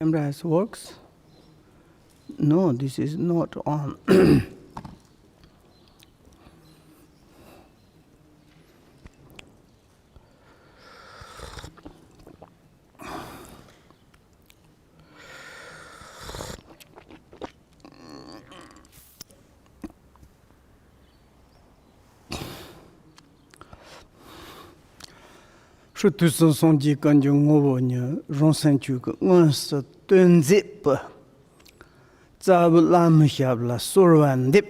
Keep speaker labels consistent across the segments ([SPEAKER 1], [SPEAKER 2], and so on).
[SPEAKER 1] Camera works? No, this is not on. 是对生生机感觉我呢，让生就个我是短日不，咋不那么下不了说完的，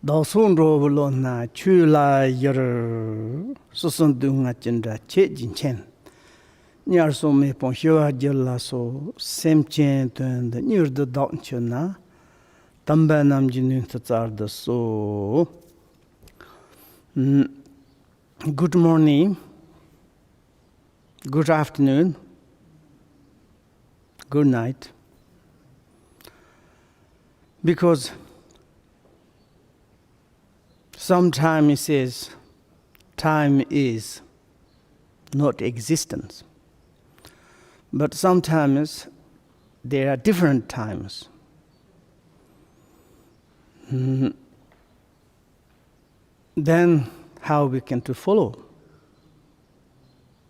[SPEAKER 1] 到送着不了那去了一儿，是生对我真的切进钱。你要说没帮小孩子了说3000吨的，你儿子到去哪？当班他们今年是咋的说？Good morning. Good afternoon, good night. Because sometimes it says time is not existence. But sometimes there are different times. Then how we can to follow?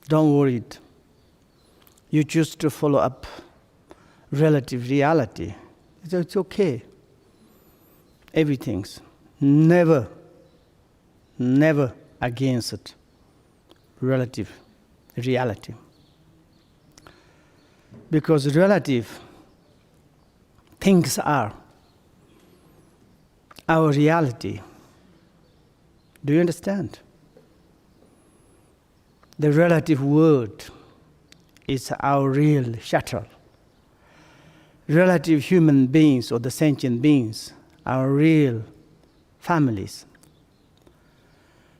[SPEAKER 1] Don't worry. You choose to follow up relative reality. It's okay. Everything's never against relative reality. Because relative things are our reality. Do you understand? The relative world is our real shuttle. Relative human beings or the sentient beings are real families.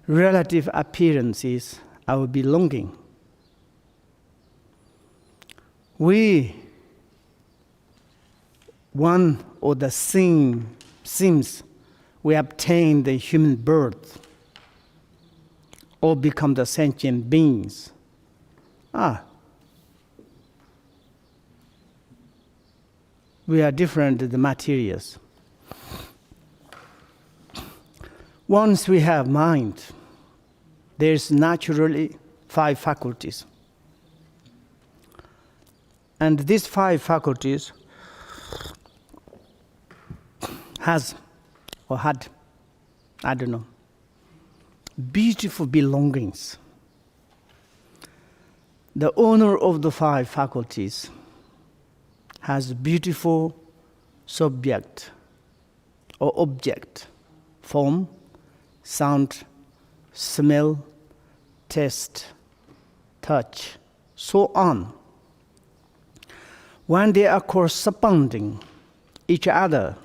[SPEAKER 1] Relative appearances our belonging. We, one or the same seems we obtain the human birth or become the sentient beings. We are different the materials. Once we have mind, there's naturally 5 faculties. And these 5 faculties has or had, I don't know, beautiful belongings. The owner of the 5 faculties has beautiful subject or object, form, sound, smell, taste, touch, so on. When they are corresponding each other,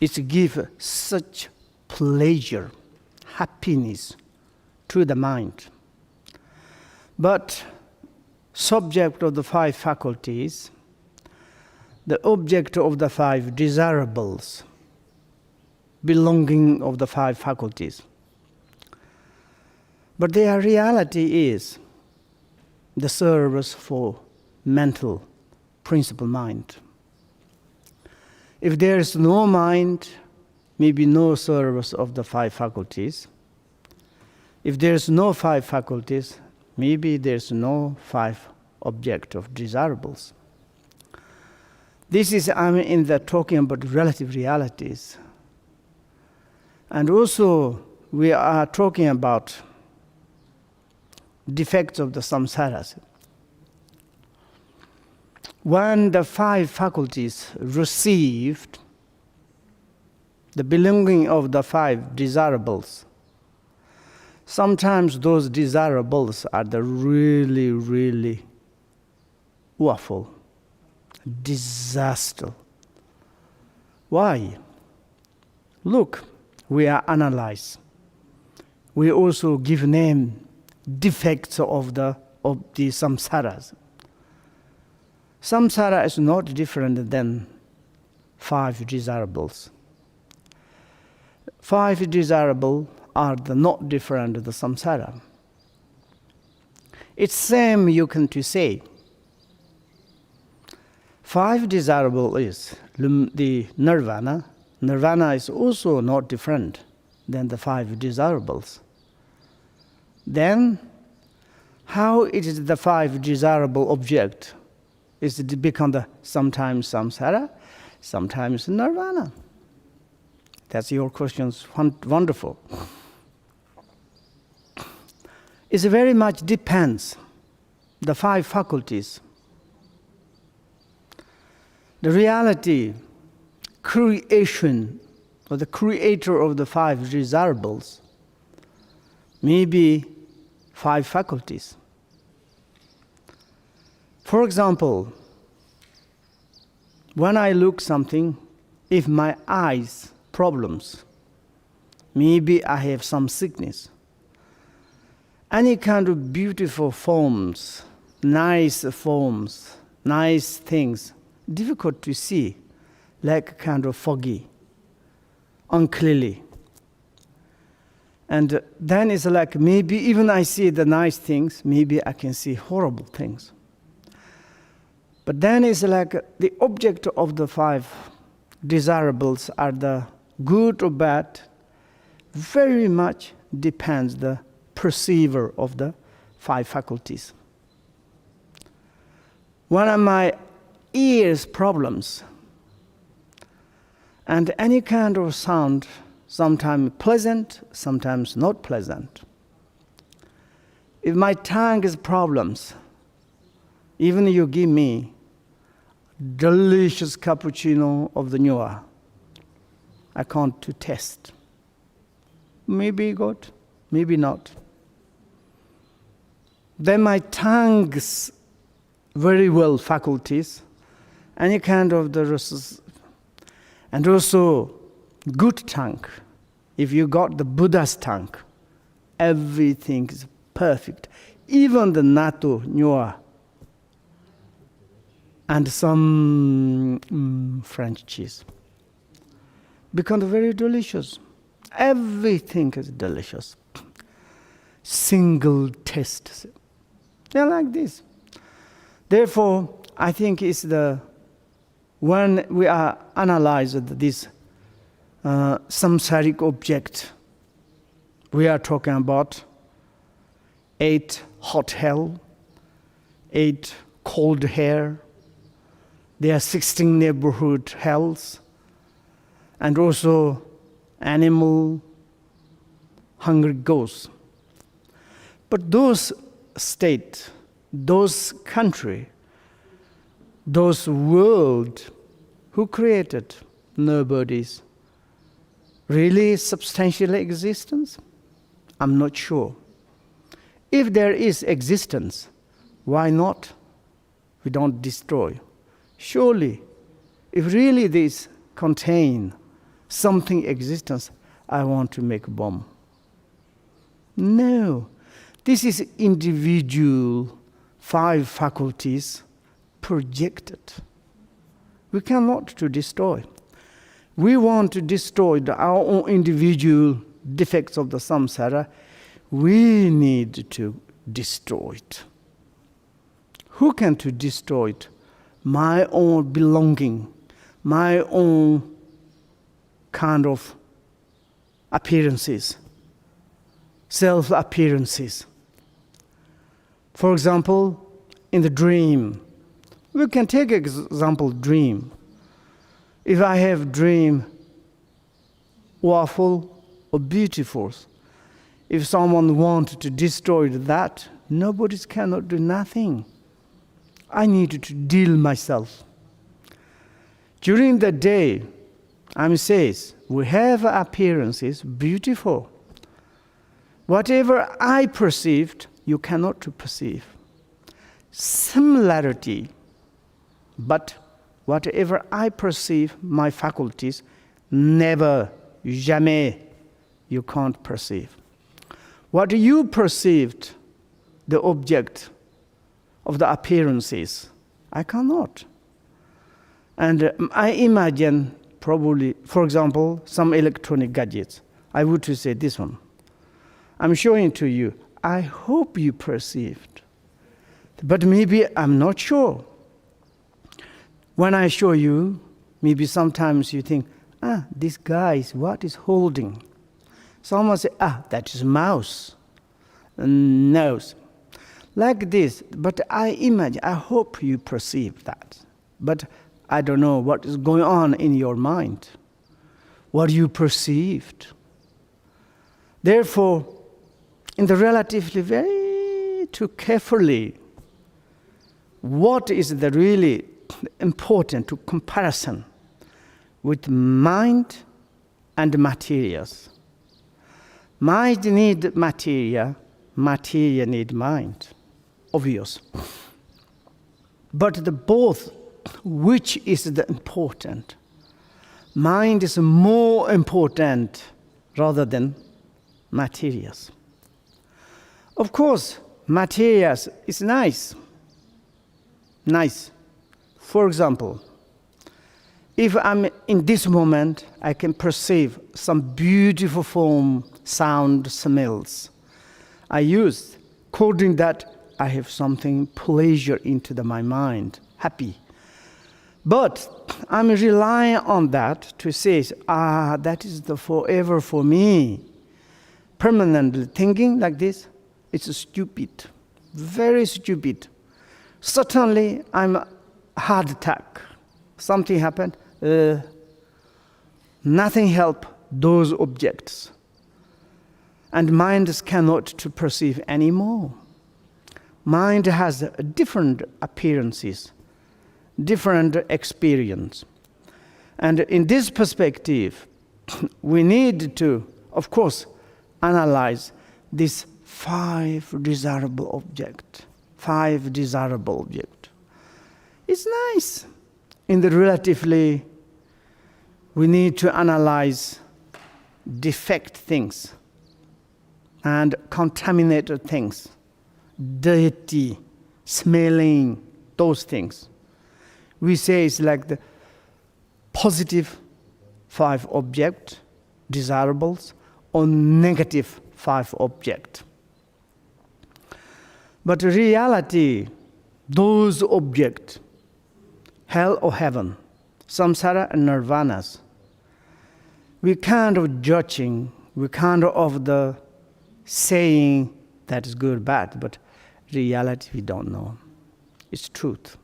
[SPEAKER 1] it gives such pleasure, happiness to the mind. But subject of the 5 faculties, the object of the 5 desirables, belonging of the 5 faculties. But their reality is the service for mental principle mind. If there is no mind, maybe no service of the 5 faculties. If there is no 5 faculties, maybe there is no 5 object of desirables. This is in the talking about relative realities. And also we are talking about defects of the samsaras. When the 5 faculties received the belonging of the 5 desirables, sometimes those desirables are the really awful, disaster. Why? Look, we are analyzed. We also give name defects of the samsaras. Samsara is not different than 5 desirables. 5 desirables are not different than the samsara. It's same you can to say. 5 desirable is the nirvana. Nirvana is also not different than the 5 desirables. Then, how it is the 5 desirable object is to become the sometimes samsara, sometimes nirvana? That's your questions. Wonderful. It very much depends. The 5 faculties. The reality, creation, or the creator of the 5 desirables may be 5 faculties. For example, when I look something, if my eyes problems, maybe I have some sickness. Any kind of beautiful forms, nice things, difficult to see, like kind of foggy, unclearly. And then it's like maybe even I see the nice things, maybe I can see horrible things. But then it's like the object of the 5 desirables are the good or bad, very much depends the perceiver of the 5 faculties. One of my ears problems, and any kind of sound, sometimes pleasant, sometimes not pleasant. If my tongue is problems, even you give me delicious cappuccino of the Nua, I can't to taste. Maybe good, maybe not. Then my tongue's very well faculties, any kind of the, and also good tongue. If you got the Buddha's tongue, everything is perfect. Even the natto, Nua, and some French cheese. Become very delicious. Everything is delicious. Single taste. They're like this. Therefore, I think it's when we are analyzing this samsaric object, we are talking about 8 hot hell, 8 cold hair. There are 16 neighborhood hells, and also animal, hungry ghosts. But those states, those country, those world, who created? Nobody's. Really substantial existence? I'm not sure. If there is existence, why not? We don't destroy. Surely, if really this contain something existence, I want to make a bomb. No. This is individual 5 faculties projected. We cannot to destroy. We want to destroy our own individual defects of the samsara. We need to destroy it. Who can to destroy it? My own belonging, my own kind of appearances, self-appearances. For example, in the dream, we can take example dream. If I have dream awful or beautiful, if someone wants to destroy that, nobody cannot do nothing. I need to deal myself. During the day, says, we have appearances beautiful. Whatever I perceived, you cannot perceive. Similarity, but whatever I perceive, my faculties, never, jamais, you can't perceive. What you perceived, the object of the appearances, I cannot. And I imagine probably, for example, some electronic gadgets. I would to say this one. I'm showing to you. I hope you perceived. But maybe I'm not sure. When I show you, maybe sometimes you think, this guy is what is holding. Someone say, that is mouse, nose. Like this, but I imagine, I hope you perceive that. But I don't know what is going on in your mind, what you perceived. Therefore, in the relatively very too carefully, what is the really important to comparison with mind and materials. Mind need materia, materia need mind, obvious. But the both, which is the important? Mind is more important rather than materials. Of course, materials is nice. Nice. For example, if I'm in this moment, I can perceive some beautiful form, sound, smells. I use, according that, I have something pleasure into my mind, happy. But I'm relying on that to say, that is the forever for me. Permanently thinking like this, it's stupid, very stupid. Suddenly, I'm heart attack. Something happened. Nothing help those objects. And mind cannot to perceive anymore. Mind has different appearances, different experience. And in this perspective, we need to, of course, analyze these 5 desirable objects. 5 desirable objects. It's nice. In the relatively, we need to analyze defect things and contaminated things, dirty, smelling, those things. We say it's like the positive 5 objects, desirables, or negative 5 objects. But in reality, those objects, hell or heaven, samsara and nirvanas, we kind of judging, we kind of the saying that is good, bad, but reality we don't know. It's truth.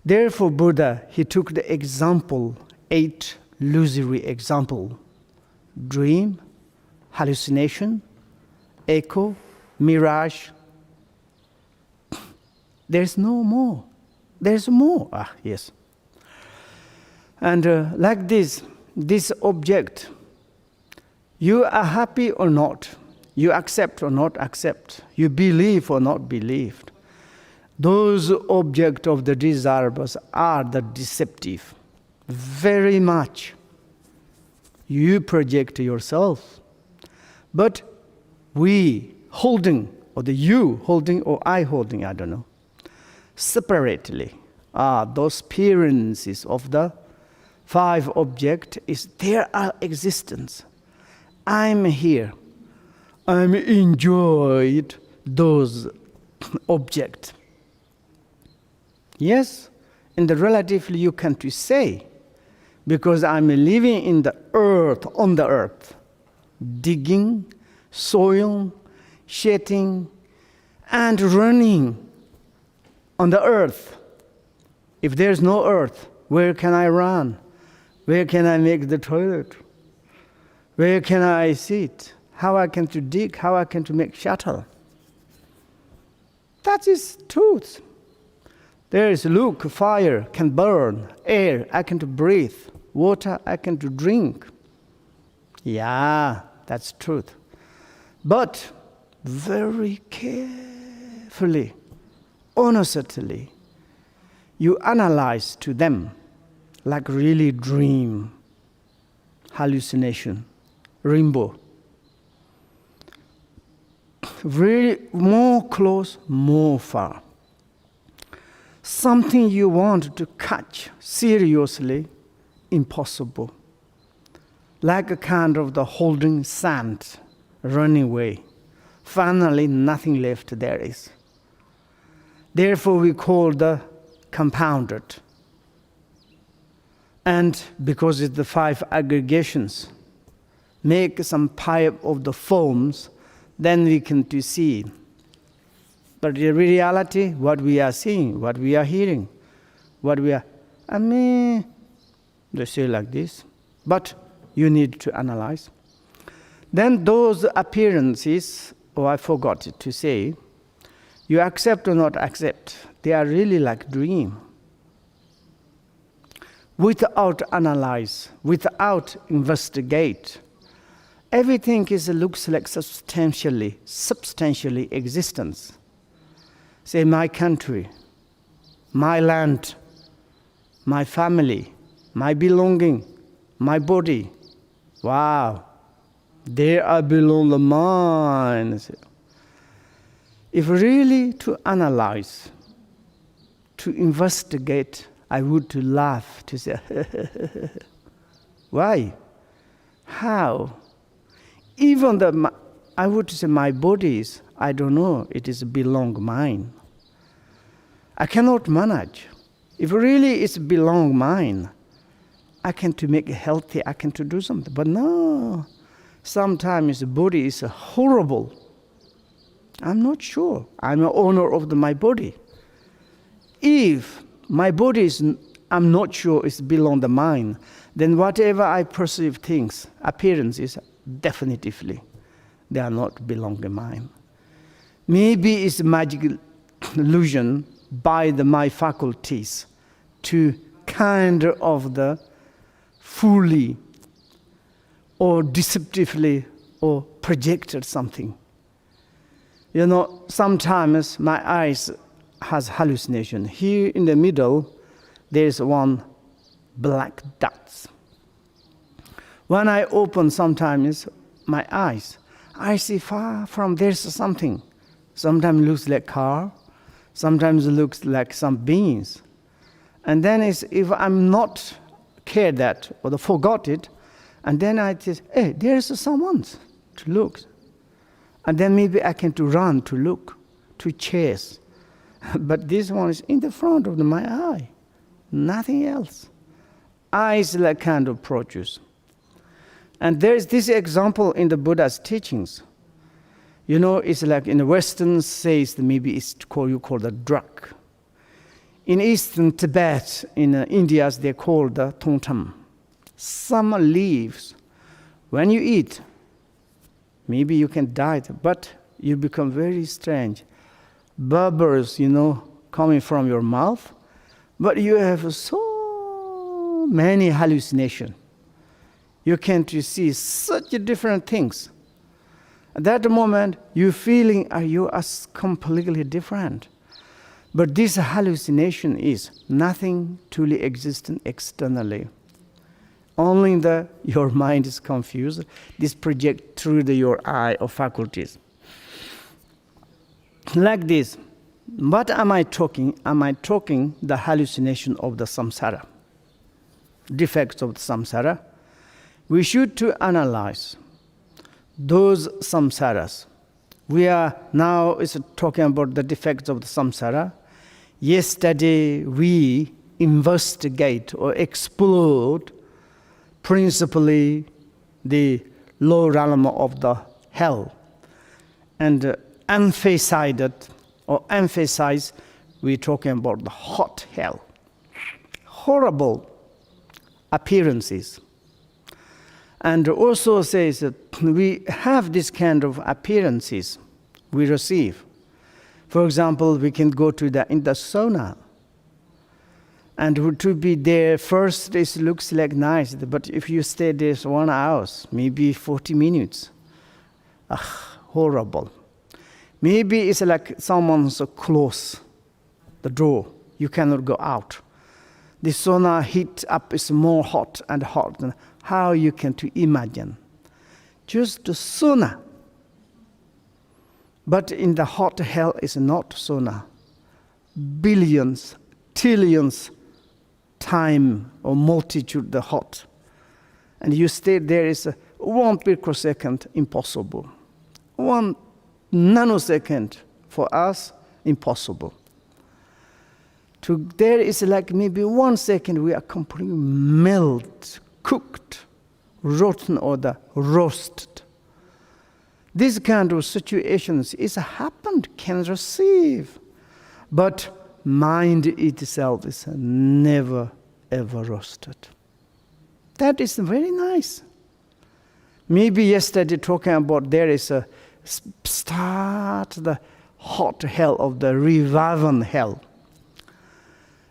[SPEAKER 1] Therefore, Buddha, he took the example, 8 illusory example, dream, hallucination, echo, mirage. There's no more. There's more. Yes. And like this object, you are happy or not, you accept or not accept, you believe or not believed. Those objects of the desirables are the deceptive. Very much. You project yourself. But we holding, or the you holding, or I holding, I don't know, separately, those appearances of the 5 objects is their existence. I'm here. I'm enjoyed those objects. Yes, in the relatively you can to say, because I'm living in the earth, on the earth, digging, soil, shedding, and running on the earth. If there's no earth, where can I run? Where can I make the toilet? Where can I sit? How I can to dig? How I can to make shuttle? That is truth. There is look, fire can burn, air I can to breathe, water I can to drink. Yeah, that's truth. But very carefully, honestly, you analyze to them like really dream, hallucination, rainbow. Really more close, more far. Something you want to catch seriously, impossible. Like a kind of the holding sand, running away. Finally, nothing left there is. Therefore, we call the compounded. And because it's the 5 aggregations, make some pipe of the forms, then we can to see. But in reality, what we are seeing, what we are hearing, they say like this. But you need to analyze. Then those appearances, I forgot to say, you accept or not accept, they are really like dream. Without analyze, without investigate, everything looks like substantially existence. Say my country, my land, my family, my belonging, my body. Wow, they are below the mind. If really to analyze, to investigate, I would to laugh, to say, why? How? Even I would say my bodies, I don't know, it is belong mine. I cannot manage. If really it's belong mine, I can to make it healthy, I can to do something. But no, sometimes the body is horrible. I'm not sure. I'm an owner of my body. If my body I'm not sure it's belong the mind, then whatever I perceive things, appearances, definitively, they are not belong to mine. Maybe it's a magical illusion by my faculties to kind of the fully or deceptively or projected something. You know, sometimes my eyes has hallucination. Here in the middle, there's one black dot. When I open sometimes my eyes, I see far from there's something. Sometimes it looks like car, sometimes it looks like some beings. And then if I'm not cared that or forgot it, and then I just, hey, there's someone to look. And then maybe I can to run to look, to chase. But this one is in the front of my eye, nothing else. Eyes like kind of produce. And there's this example in the Buddha's teachings. You know, it's like in the Western says maybe it's you call the drug. In Eastern Tibet, in India, they call the tomtam. Some leaves, when you eat, maybe you can die, but you become very strange. Bubbles, coming from your mouth, but you have so many hallucinations. You can see such different things. At that moment, you feeling you are completely different. But this hallucination is nothing truly existent externally. Only your mind is confused. This project through your eye or faculties. Like this. What am I talking? Am I talking the hallucination of the samsara? Defects of the samsara. We should to analyze those samsaras. We are now talking about the defects of the samsara. Yesterday we investigate or explore principally the low realm of the hell, and emphasize, we're talking about the hot hell. Horrible appearances. And also says that we have this kind of appearances we receive. For example, we can go in the sauna. And to be there first, it looks like nice. But if you stay there 1 hour, maybe 40 minutes, horrible. Maybe it's like someone's close the door. You cannot go out. The sauna heat up is more hot and hot. How you can to imagine? Just the sauna. But in the hot hell is not sauna. Billions, trillions time or multitude the hot. And you stay there is 1 picosecond impossible. 1 nanosecond for us impossible. There is like maybe 1 second we are completely melt, cooked, rotten or the roasted. This kind of situations is happened, can receive. But mind itself is never ever roasted. That is very nice. Maybe yesterday talking about there is a start the hot hell of the reviving hell.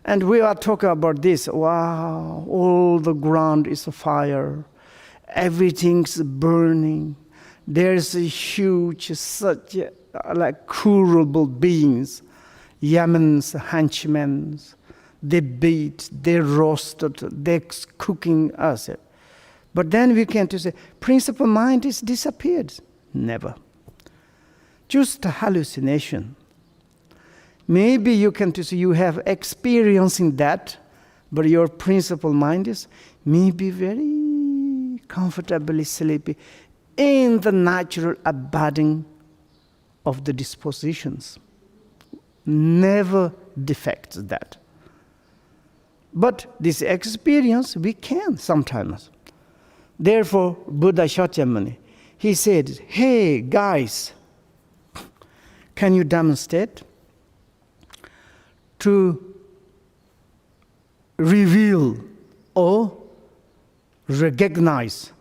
[SPEAKER 1] And we are talking about this. Wow, all the ground is fire. Everything's burning. There's a huge, such like cruel beings, Yemen's henchmen. They beat, they roasted, they're cooking us. But then we can say, principal mind is disappeared. Never. Just a hallucination. Maybe you can say you have experience in that, but your principal mind is maybe very comfortably sleepy in the natural abiding of the dispositions. Never defects that. But this experience we can sometimes. Therefore, Buddha Shakyamuni, he said, hey guys, can you demonstrate to reveal or recognize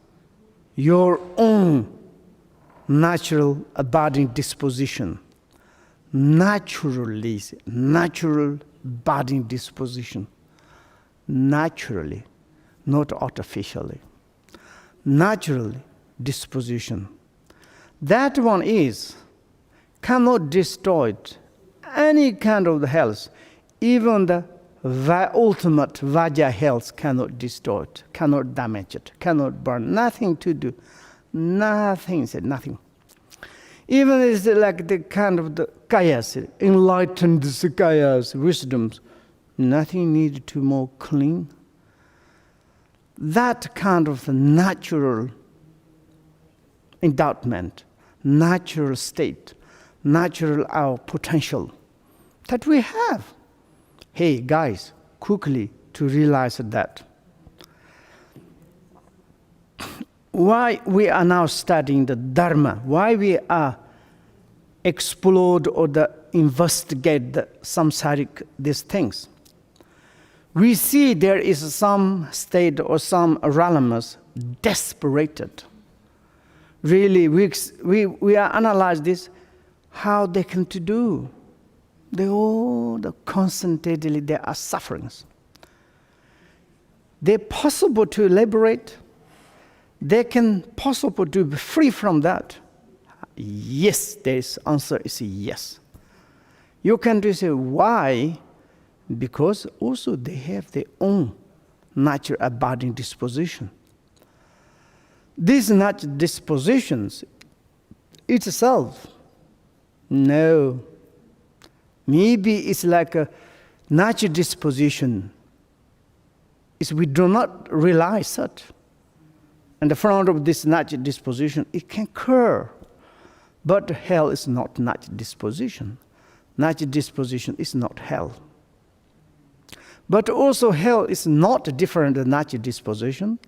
[SPEAKER 1] your own natural abiding disposition? Naturally, natural abiding disposition. Naturally, not artificially. Natural disposition. That one is cannot destroy any kind of the health. Even the ultimate Vajra health cannot destroy it, cannot damage it, cannot burn. Nothing to do. Nothing, said nothing. Even it's like the kind of the kayas, enlightened kayas, wisdoms, nothing needed to more clean. That kind of natural endowment, natural state, natural our potential that we have. Hey guys, quickly to realize that. Why we are now studying the Dharma, why we are explore or investigate the samsaric these things. We see there is some state or some realms desperate. Really, we are analyze this, how they can to do. They all constantly there are sufferings. They're possible to liberate. They can possible to be free from that. Yes, the answer is yes. You can just say why? Because also they have their own natural abiding disposition. These natural dispositions itself, no. Maybe it's like a natural disposition. Is we do not realize that. And the front of this natural disposition, it can occur. But hell is not natural disposition. Natural disposition is not hell. But also hell is not different than natural disposition.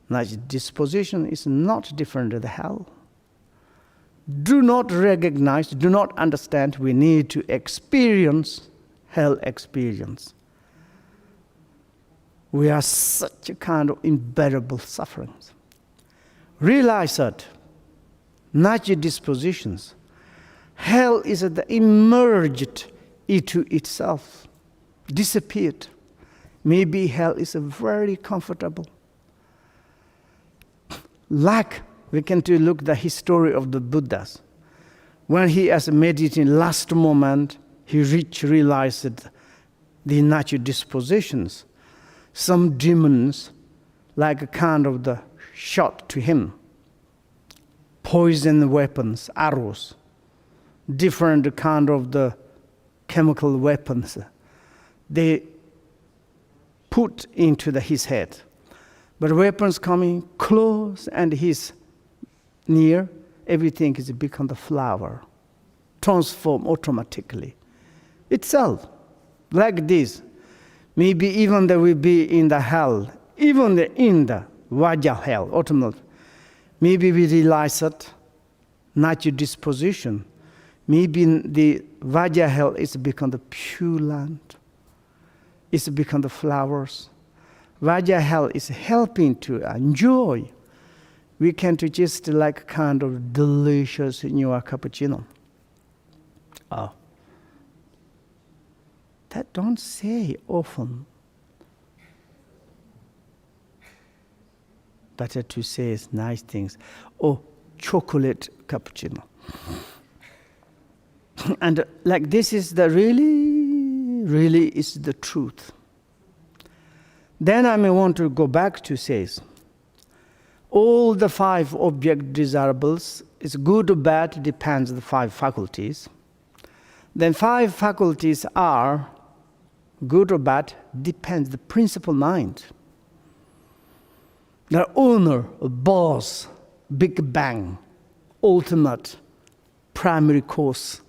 [SPEAKER 1] Natural disposition is not different than hell. Do not recognize, do not understand, we need to experience hell experience. We are such a kind of unbearable sufferings. Realize that natural dispositions, hell is emerged into itself, disappeared. Maybe hell is very comfortable. Like we can look at the history of the Buddhas. When he has meditating last moment, he realized the natural dispositions. Some demons, like a kind of the shot to him. Poison weapons, arrows, different kind of the chemical weapons. They put into his head. But weapons coming close and he's near, everything is become the flower, transform automatically. Itself, like this. Maybe even there will be in the hell, even in the Vajja hell, ultimately. Maybe we realize that natural disposition. Maybe the Vajja hell is become the pure land. It's become the flowers. Vajja hell is helping to enjoy. We can to just like kind of delicious new cappuccino. Oh. That don't say often. Better to say nice things. Oh, chocolate cappuccino. And like this is the really is the truth. Then I may want to go back to says, all the 5 object desirables is good or bad, depends on the 5 faculties. Then 5 faculties are good or bad, depends the principal mind. The owner, boss, big bang, ultimate, primary cause.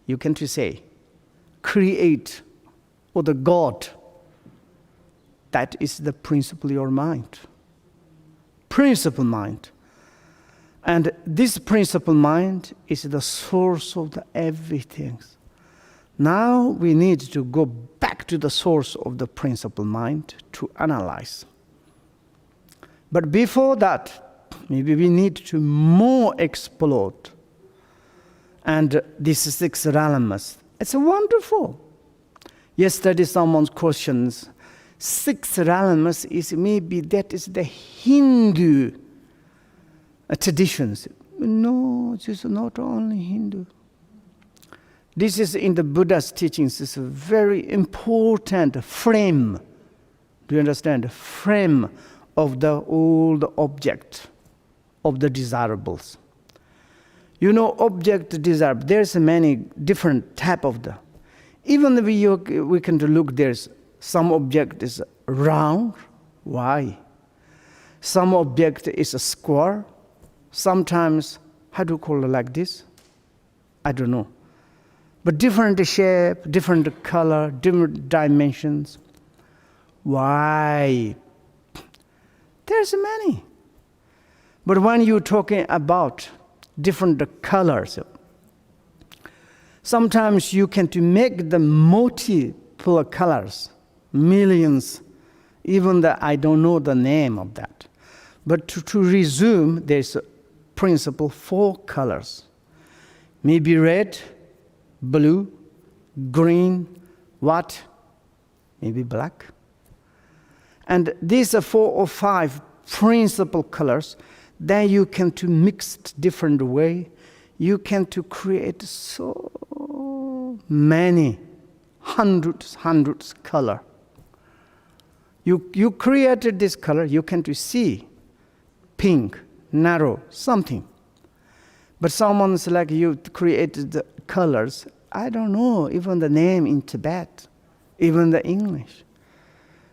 [SPEAKER 1] You can to say, create, or the God. That is the principle of your mind. Principle mind. And this principle mind is the source of the everything. Now we need to go back to the source of the principle mind to analyze. But before that, maybe we need to more explore. And this 6 realms. It's wonderful. Yesterday someone's questions, 6 realms is maybe that is the Hindu traditions. No, this is not only Hindu. This is in the Buddha's teachings, it's a very important frame. Do you understand? Frame of the old object of the desirables. You know, object desirable, there's many different type of the. Even we can look, there's some object is round. Why? Some object is a square. Sometimes, how do you call it like this? I don't know. But different shape, different color, different dimensions. Why? There's many. But when you're talking about different colors, sometimes you can to make the multiple colors, millions, even I don't know the name of that. But to resume, there's a principle 4 colors. Maybe red, blue, green, what? Maybe black. And these are 4 or 5 principal colors. Then you can to mix different way. You can to create so many hundreds color. You created this color. You can to see pink, narrow, something. But someone's like you created the colors. I don't know even the name in Tibet, even the English.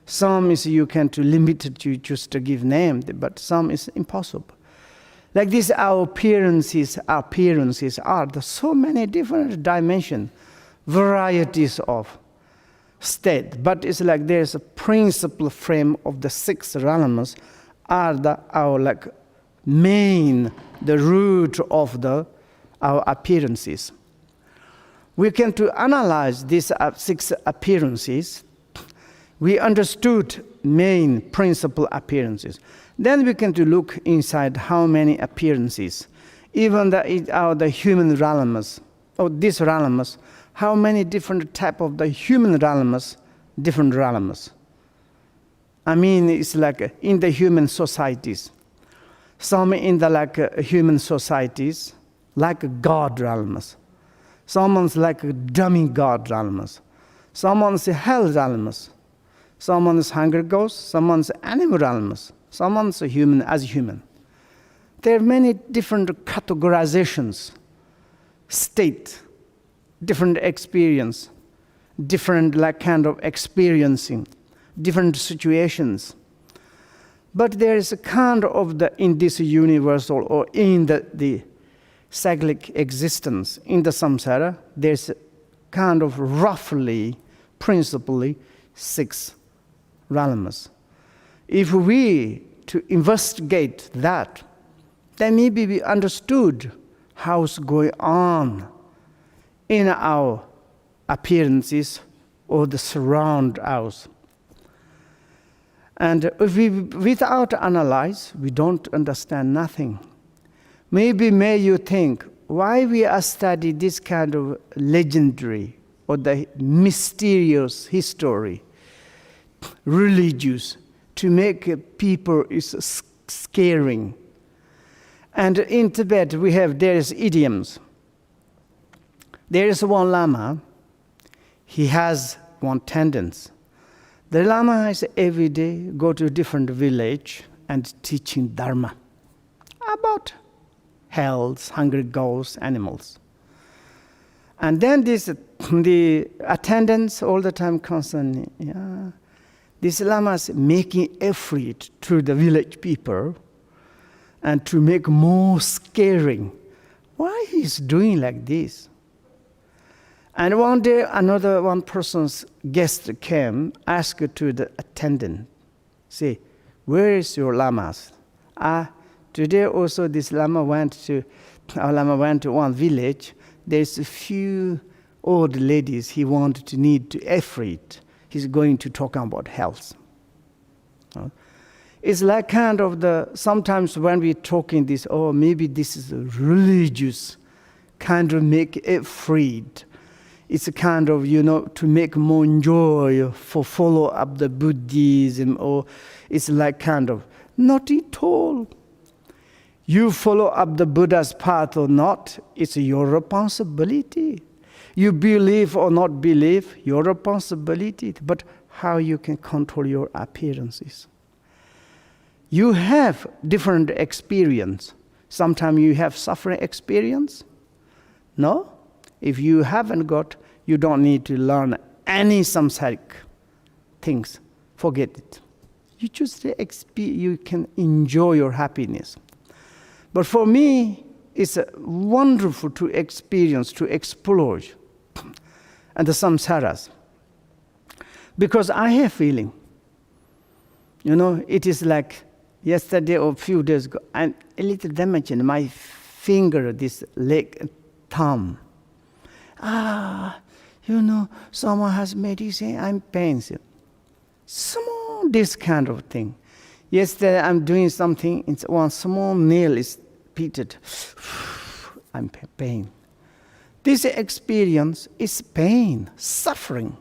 [SPEAKER 1] Some is you can to limit it to just to give name, but some is impossible. Like this, our appearances are the so many different dimensions, varieties of state. But it's like there's a principal frame of the 6 realms are our like main, the root of our appearances. We can to analyze these 6 appearances. We understood main principal appearances. Then we can to look inside how many appearances, even the human realms, or these realms, how many different type of the human realms, different realms. I mean, it's like in the human societies. Some in the like human societies, like God realms. Someone's like demigod realms. Someone's hell realms. Someone's hunger ghost. Someone's animal realms. Someone's a human as human. There are many different categorizations, state, different experience, different like kind of experiencing, different situations. But there is a kind of in this universal or in the cyclic existence, in the samsara, there's a kind of roughly, principally, 6 lamas. If we to investigate that, then maybe we understood how's going on in our appearances or the surround us. And if we, without analyze, we don't understand nothing. Maybe may you think, why we are studying this kind of legendary or the mysterious history, religious, to make people is scaring. And in Tibet there is idioms. There is one Lama, he has one tendency. The Lama is every day go to a different village and teaching Dharma about health, hungry ghosts, animals. And then the attendants all the time constantly, this Lama is making effort to the village people and to make more scaring. Why he's doing like this? And one day, one person's guest came, asked to the attendant, say, where is your lamas? Today also this our Lama went to one village. There's a few old ladies he wanted to need to effort. He's going to talk about health. It's like kind of sometimes when we're talking this, maybe this is a religious kind of make it freed. It's a kind of, to make more joy for follow up the Buddhism, or it's like kind of, not at all. You follow up the Buddha's path or not, it's your responsibility. You believe or not believe, your responsibility. But how you can control your appearances? You have different experience. Sometimes you have suffering experience. No? If you haven't got, you don't need to learn any samsaric things. Forget it. You just you can enjoy your happiness. But for me, it's wonderful to experience, to explore, and the samsaras. Because I have feeling, it is like yesterday or a few days ago, I'm a little damaged in my finger, this leg, thumb. Someone has made you say, I'm painful. Small, this kind of thing. Yesterday I'm doing something, it's one small nail is pitted. I'm pain. This experience is pain, suffering.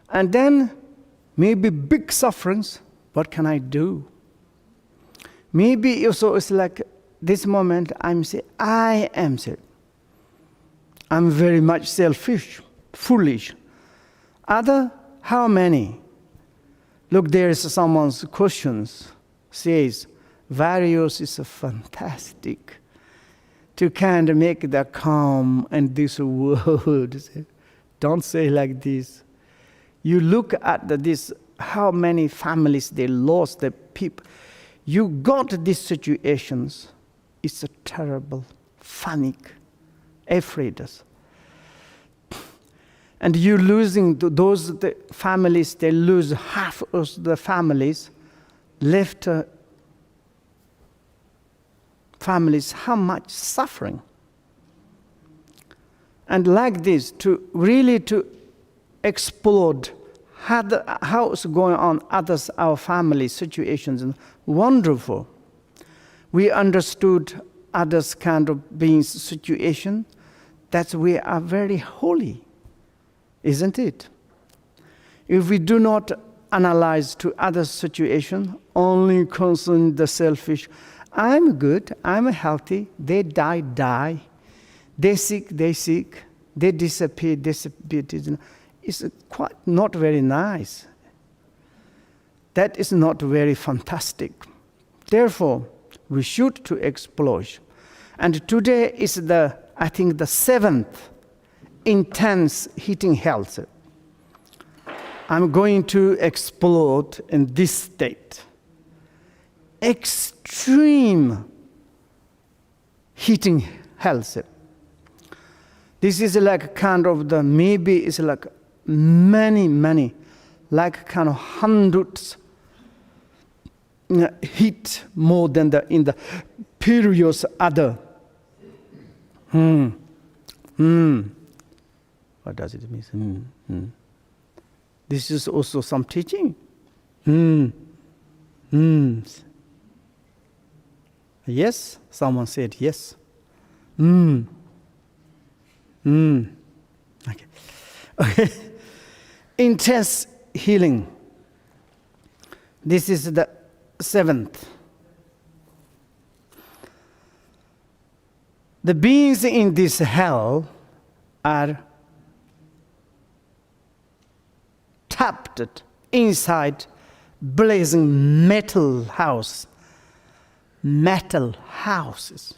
[SPEAKER 1] And then maybe big sufferings, what can I do? Maybe also it's like this moment I am sick. I'm very much selfish, foolish. Other, how many? Look, there is someone's questions, says, various is fantastic to kind of make the calm and this world. Don't say like this. You look at this, how many families they lost their people. You got these situations. It's a terrible, panic, afraid us. And you losing the families, they lose half of the families, left families, how much suffering. And like this, to really to explode how it's going on others, our family situations, and wonderful. We understood others kind of being situation, that we are very holy, isn't it? If we do not analyze to other situation, only concern the selfish, I'm good, I'm healthy, they die, they sick, they disappear. It's quite not very nice. That is not very fantastic. Therefore, we should to explore. And today is the 7th intense heating health. I'm going to explore in this state. Extreme heating health. This is like kind of maybe it's like many like kind of hundreds heat more than in the previous other. What does it mean? This is also some teaching. Yes, someone said yes. Okay. Intense healing. This is the 7th. The beings in this hell are trapped inside blazing metal houses. Metal houses.